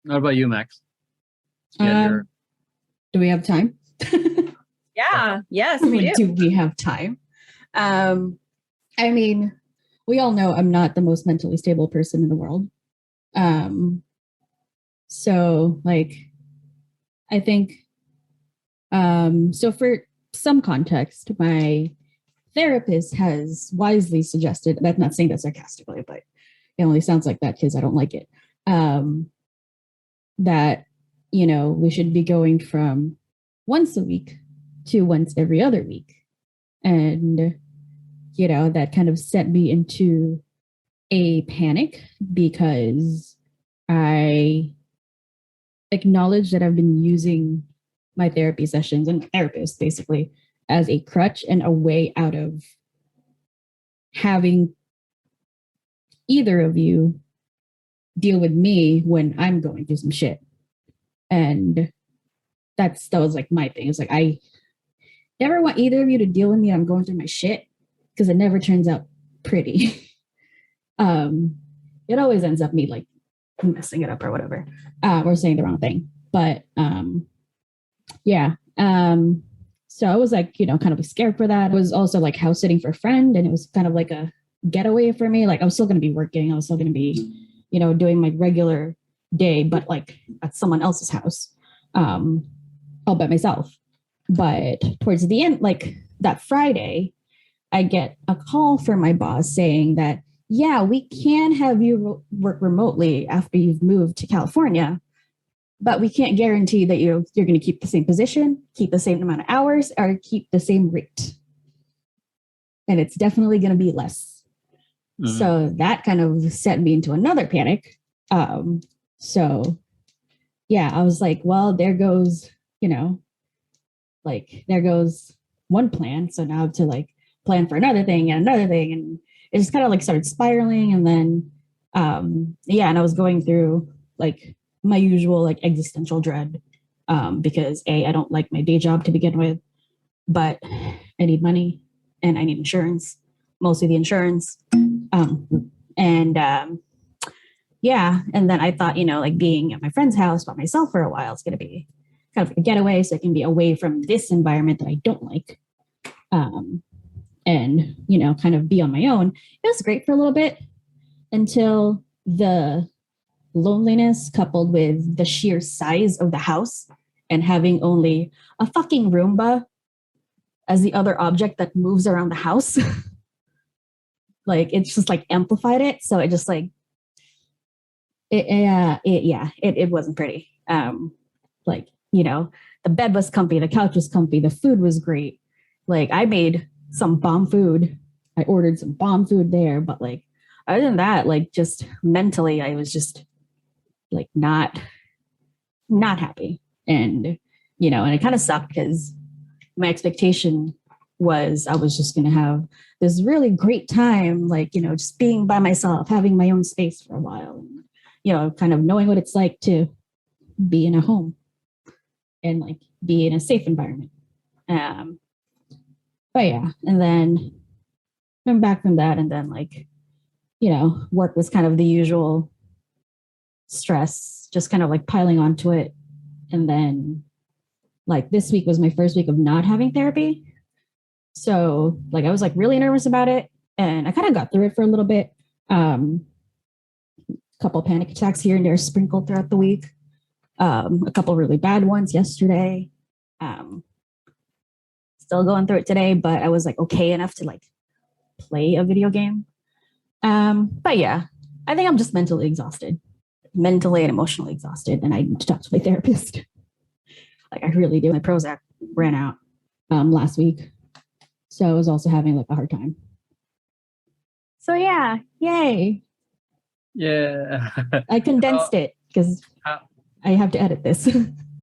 What about you, Max? Do we have time? Yeah. Yes, we do. Do we have time? I mean, we all know I'm not the most mentally stable person in the world. So like, I think, so for some context, my therapist has wisely suggested, I'm not saying that sarcastically, but it only sounds like that because I don't like it, that, you know, we should be going from once a week to once every other week. And, you know, that kind of sent me into a panic because I acknowledge that I've been using my therapy sessions and therapist basically as a crutch and a way out of having either of you deal with me when I'm going through some shit. And that was like my thing. It's like, I never want either of you to deal with me. I'm going through my shit because it never turns out pretty. It always ends up me like messing it up or whatever, or saying the wrong thing. But yeah. So I was like, you know, kind of scared for that. I was also like house sitting for a friend, and it was kind of like a getaway for me. Like I was still going to be working. I was still going to be, you know, doing my regular day, but like at someone else's house, all by myself. But towards the end, like that Friday, I get a call from my boss saying that, yeah, we can have you work remotely after you've moved to California, but we can't guarantee that you're going to keep the same position, keep the same amount of hours, or keep the same rate. And it's definitely going to be less. Mm-hmm. So that kind of set me into another panic. So yeah, I was like, well, there goes, you know, like there goes one plan. So now I have to like plan for another thing and another thing. And it just kind of like started spiraling. And then, yeah, and I was going through like my usual like existential dread, because I don't like my day job to begin with, but I need money and I need insurance, mostly the insurance. Yeah. And then I thought, you know, like being at my friend's house by myself for a while is going to be kind of like a getaway, so I can be away from this environment that I don't like. And, you know, kind of be on my own. It was great for a little bit until the loneliness coupled with the sheer size of the house and having only a fucking Roomba as the other object that moves around the house. Like it's just like amplified it. So it just like, it wasn't pretty. Like, you know, the bed was comfy, the couch was comfy, the food was great. Like I made some bomb food. I ordered some bomb food there, but like other than that, like just mentally, I was just like not happy. And, you know, and it kind of sucked because my expectation was I was just going to have this really great time, like, you know, just being by myself, having my own space for a while, you know, kind of knowing what it's like to be in a home and like be in a safe environment. But yeah, and then I'm back from that. And then like, you know, work was kind of the usual stress, just kind of like piling onto it. And then like this week was my first week of not having therapy. So like I was like really nervous about it, and I kind of got through it for a little bit. A couple panic attacks here and there sprinkled throughout the week. A couple really bad ones yesterday. Still going through it today, but I was like okay enough to like play a video game. But yeah, I think I'm just mentally exhausted, mentally and emotionally exhausted, and I need to talk to my therapist. Like I really do. My Prozac ran out last week, so I was also having like a hard time. So yeah, yay. Yeah. I condensed it because I have to edit this.